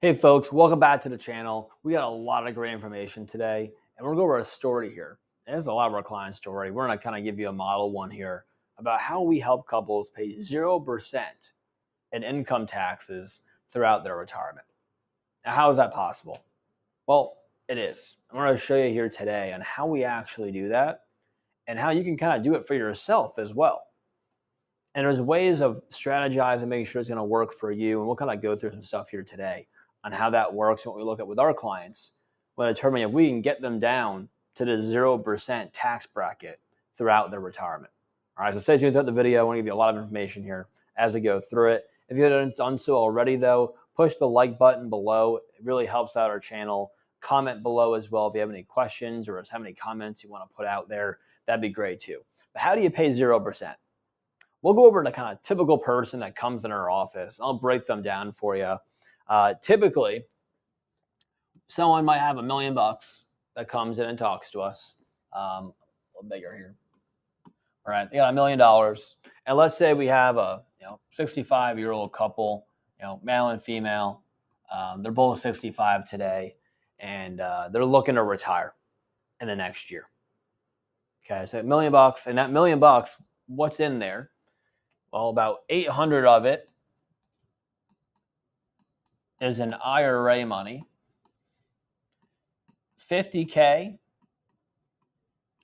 Hey folks, welcome back to the channel. We got a lot of great information today, and we're going to go over a story here. And this is a lot of our client story. We're going to kind of give you a model one here about how we help couples pay 0% in income taxes throughout their retirement. Now, how is that possible? Well, it is. I'm going to show you here today on how we actually do that and how you can kind of do it for yourself as well. And there's ways of strategizing, making sure it's going to work for you. And we'll kind of go through some stuff here today on how that works and what we look at with our clients when determining if we can get them down to the 0% tax bracket throughout their retirement. All right, so stay tuned throughout the video. I want to give you a lot of information here as I go through it. If you haven't done so already, though, push the like button below. It really helps out our channel. Comment below as well if you have any questions or have any comments you want to put out there. That'd be great too. But how do you pay 0%? We'll go over the kind of typical person that comes in our office. I'll break them down for you. Typically, someone might have $1 million that comes in and talks to us. A little bigger here. All right, they got $1 million, and let's say we have a 65-year-old couple, male and female. They're both 65 today, and they're looking to retire in the next year. Okay, so $1 million, and that $1 million, what's in there? Well, about 800 of it is an IRA money. 50K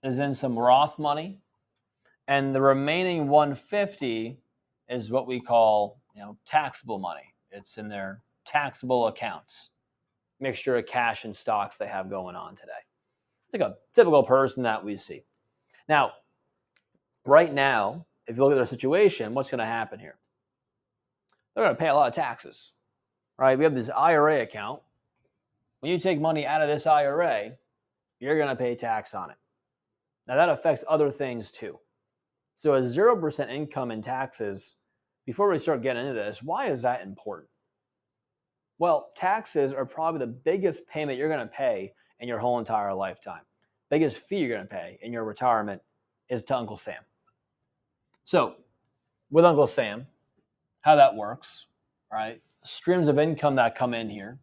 is in some Roth money, and the remaining 150 is what we call, taxable money. It's in their taxable accounts, mixture of cash and stocks they have going on today. It's like a typical person that we see. Now, right now, if you look at their situation, what's going to happen here? They're going to pay a lot of taxes, right? We have this IRA account. When you take money out of this IRA, you're going to pay tax on it. Now, that affects other things too. So a 0% income in taxes, before we start getting into this, why is that important? Well, taxes are probably the biggest payment you're going to pay in your whole entire lifetime. Biggest fee you're going to pay in your retirement is to Uncle Sam. So with Uncle Sam, how that works, right? Streams of income that come in here.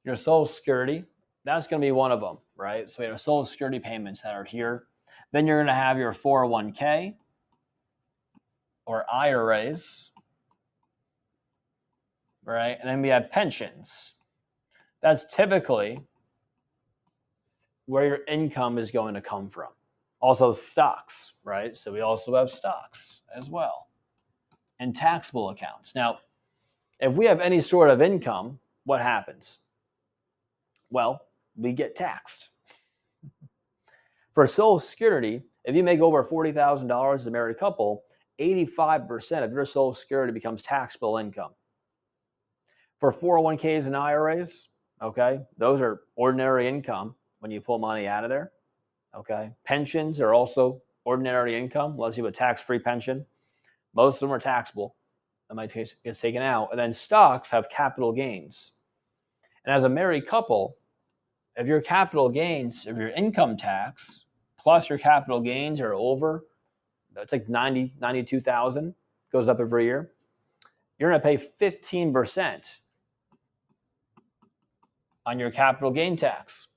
Your Social Security, that's going to be one of them, right? So we have Social Security payments that are here. Then you're going to have your 401k or IRAs, right? And then we have pensions. That's typically where your income is going to come from. Also stocks, right? So we also have stocks as well. And taxable accounts. Now, if we have any sort of income, what happens? Well, we get taxed. For Social Security, if you make over $40,000 as a married couple, 85% of your Social Security becomes taxable income. For 401ks and IRAs, okay, those are ordinary income when you pull money out of there. Okay, pensions are also ordinary income, unless you have a tax-free pension. Most of them are taxable. That might get taken out. And then stocks have capital gains. And as a married couple, if your capital gains, if your income tax plus your capital gains are over, it's like 92,000, goes up every year, you're going to pay 15% on your capital gain tax.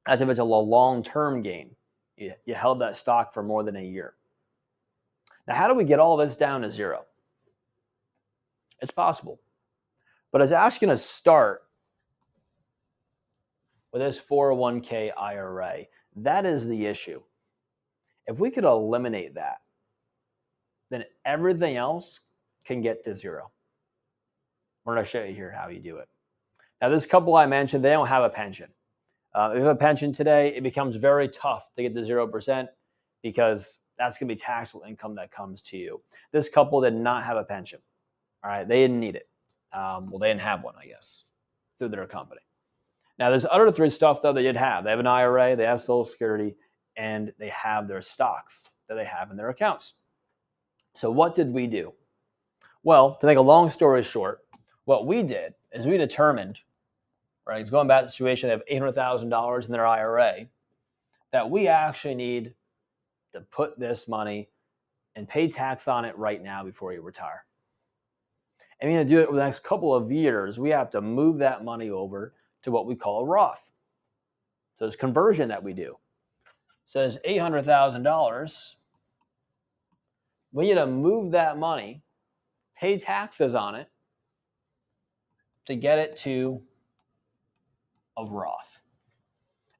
That's if it's a long-term gain. You held that stock for more than a year. Now, how do we get all this down to zero? It's possible. But it's asking us to start with this 401k IRA. That is the issue. If we could eliminate that, then everything else can get to zero. We're going to show you here how you do it. Now, this couple I mentioned, they don't have a pension. If you have a pension today, it becomes very tough to get to 0% because that's going to be taxable income that comes to you. This couple did not have a pension. All right, they didn't need it. Well, they didn't have one, I guess, through their company. Now, there's other three stuff, though, they did have. They have an IRA, they have Social Security, and they have their stocks that they have in their accounts. So what did we do? Well, to make a long story short, what we did is we determined, right, going back to the situation, they have $800,000 in their IRA, that we actually need to put this money and pay tax on it right now before you retire. And we're going to do it over the next couple of years. We have to move that money over to what we call a Roth. So it's conversion that we do. So it's $800,000. We need to move that money, pay taxes on it to get it to a Roth.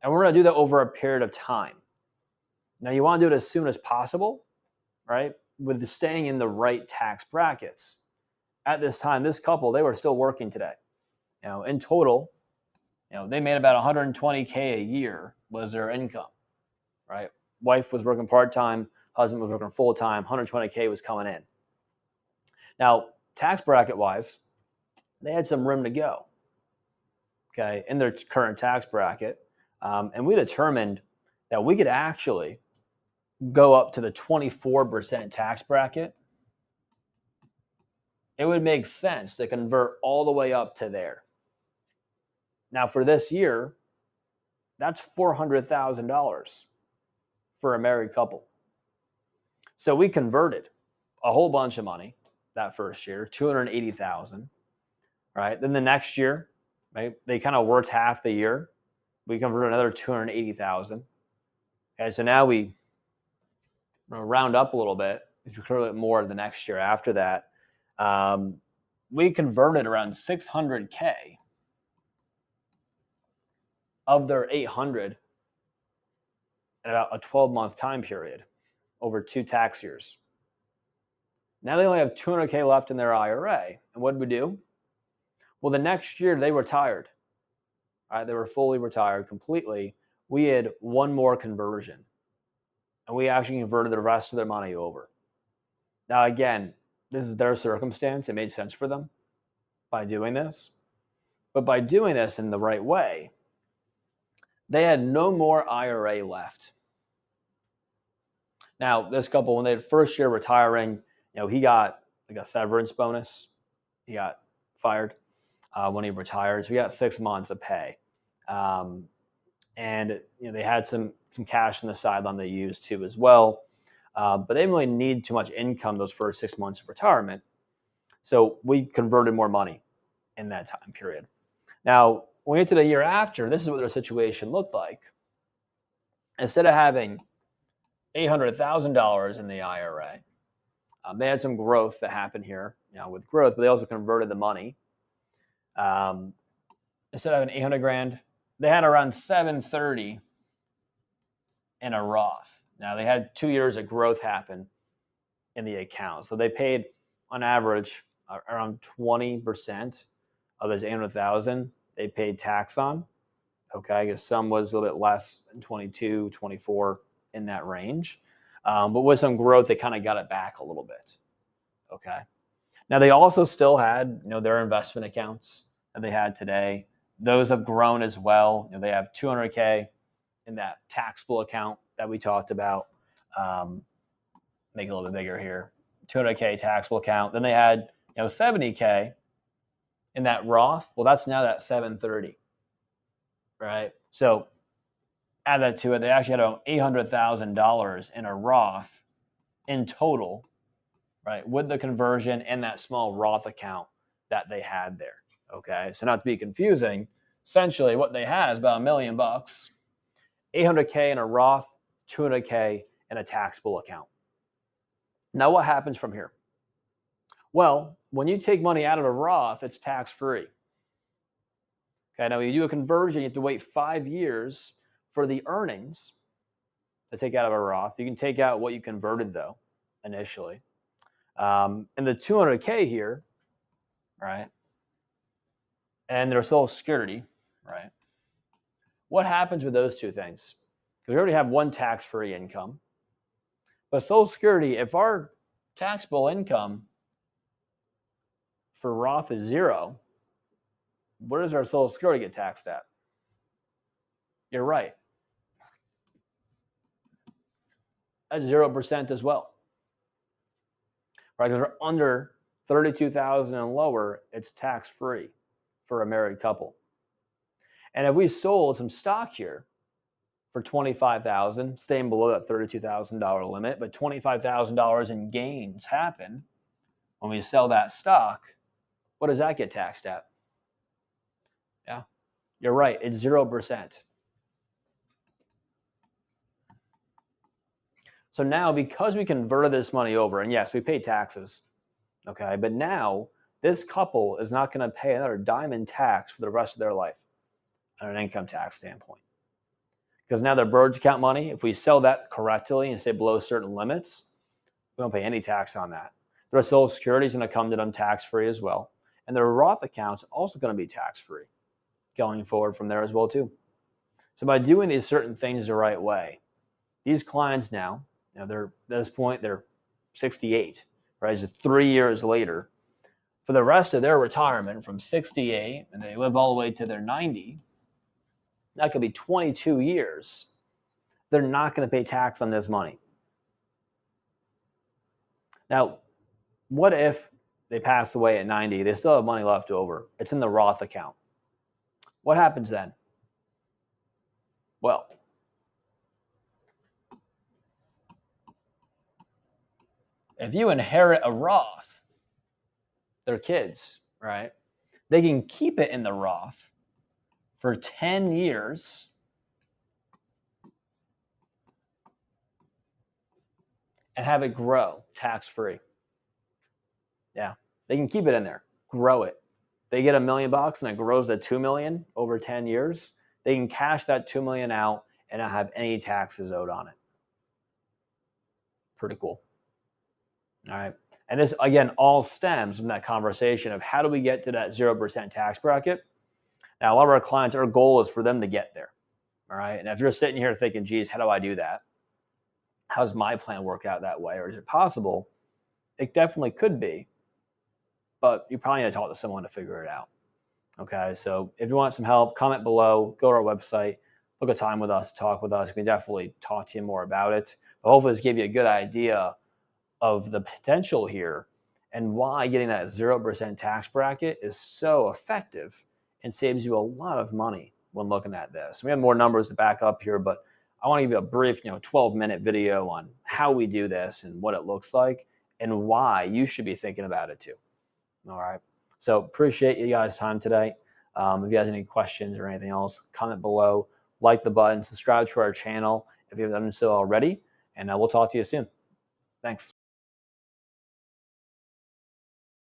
And we're going to do that over a period of time. Now, you want to do it as soon as possible, right? With staying in the right tax brackets. At this time, this couple, they were still working today. In total, they made about $120K a year was their income, right? Wife was working part-time, husband was working full-time, 120K was coming in. Now, tax bracket-wise, they had some room to go, okay, in their current tax bracket. And we determined that we could actually go up to the 24% tax bracket. It would make sense to convert all the way up to there. Now, for this year, that's $400,000 for a married couple. So we converted a whole bunch of money that first year, $280,000, right? Then the next year, right, they kind of worked half the year. We converted another $280,000. Okay, so now we round up a little bit. We convert it more the next year after that. We converted around $600K of their $800 in about a 12-month time period over 2 tax years. Now they only have $200K left in their IRA. And what did we do? Well, the next year they retired. All right, they were fully retired completely. We had one more conversion. And we actually converted the rest of their money over. Now, again, this is their circumstance. It made sense for them by doing this. But by doing this in the right way, they had no more IRA left. Now, this couple, when they had first year retiring, he got like a severance bonus. He got fired when he retired. So he got 6 months of pay. And they had some cash on the sideline they used too as well. But they didn't really need too much income those first 6 months of retirement. So we converted more money in that time period. Now, when we get to the year after, this is what their situation looked like. Instead of having $800,000 in the IRA, they had some growth that happened here, with growth, but they also converted the money. Instead of having 800 grand, they had around 730 in a Roth. Now they had 2 years of growth happen in the account. So they paid on average around 20% of this 800,000 they paid tax on. Okay, I guess some was a little bit less than 22, 24 in that range. But with some growth, they kind of got it back a little bit. Okay. Now they also still had, their investment accounts that they had today. Those have grown as well. They have 200K in that taxable account that we talked about. Make it a little bit bigger here. 200K taxable account. Then they had, 70K in that Roth. Well, that's now that 730, right? So add that to it. They actually had about $800,000 in a Roth in total, right? With the conversion and that small Roth account that they had there. Okay. So not to be confusing, essentially what they had is about $1 million, 800K in a Roth, 200K in a taxable account. Now what happens from here? Well, when you take money out of a Roth, it's tax-free. Okay, now when you do a conversion, you have to wait 5 years for the earnings to take out of a Roth. You can take out what you converted, though, initially. And the 200K here, right, and their Social Security, right, what happens with those two things? Because we already have one tax-free income. But Social Security, if our taxable income for Roth is 0, where does our Social Security get taxed at? You're right. At 0% as well. Right? Because we're under $32,000 and lower, it's tax-free for a married couple. And if we sold some stock here for $25,000, staying below that $32,000 limit, but $25,000 in gains happen when we sell that stock, What does that get taxed at? Yeah, you're right. It's 0%. So now, because we converted this money over, and yes, we pay taxes, okay, but now this couple is not going to pay another dime in tax for the rest of their life on an income tax standpoint. Because now their Burge account money, if we sell that correctly and say below certain limits, we don't pay any tax on that. Their Social Security is going to come to them tax free as well. And their Roth account's also going to be tax free going forward from there as well too. So by doing these certain things the right way, these clients now, they're at this point they're 68, right? So 3 years later, for the rest of their retirement from 68, and they live all the way to their 90, that could be 22 years. They're not going to pay tax on this money. Now, what if they pass away at 90? They still have money left over. It's in the Roth account. What happens then? Well, if you inherit a Roth, their kids, right? They can keep it in the Roth for 10 years and have it grow tax free. Yeah, they can keep it in there, grow it. They get $1 million and it grows to 2 million over 10 years. They can cash that 2 million out and not have any taxes owed on it. Pretty cool. All right. And this, again, all stems from that conversation of how do we get to that 0% tax bracket? Now, a lot of our clients, our goal is for them to get there. All right. And if you're sitting here thinking, geez, how do I do that? How does my plan work out that way? Or is it possible? It definitely could be, but you probably need to talk to someone to figure it out. Okay. So if you want some help, comment below, go to our website, book a time with us, talk with us. We can definitely talk to you more about it. But hopefully, this gave you a good idea of the potential here and why getting that 0% tax bracket is so effective and saves you a lot of money when looking at this. We have more numbers to back up here, but I want to give you a brief, 12-minute video on how we do this and what it looks like and why you should be thinking about it too. All right. So appreciate you guys' time today. If you guys have any questions or anything else, comment below, like the button, subscribe to our channel if you haven't done so already, and we'll talk to you soon. Thanks.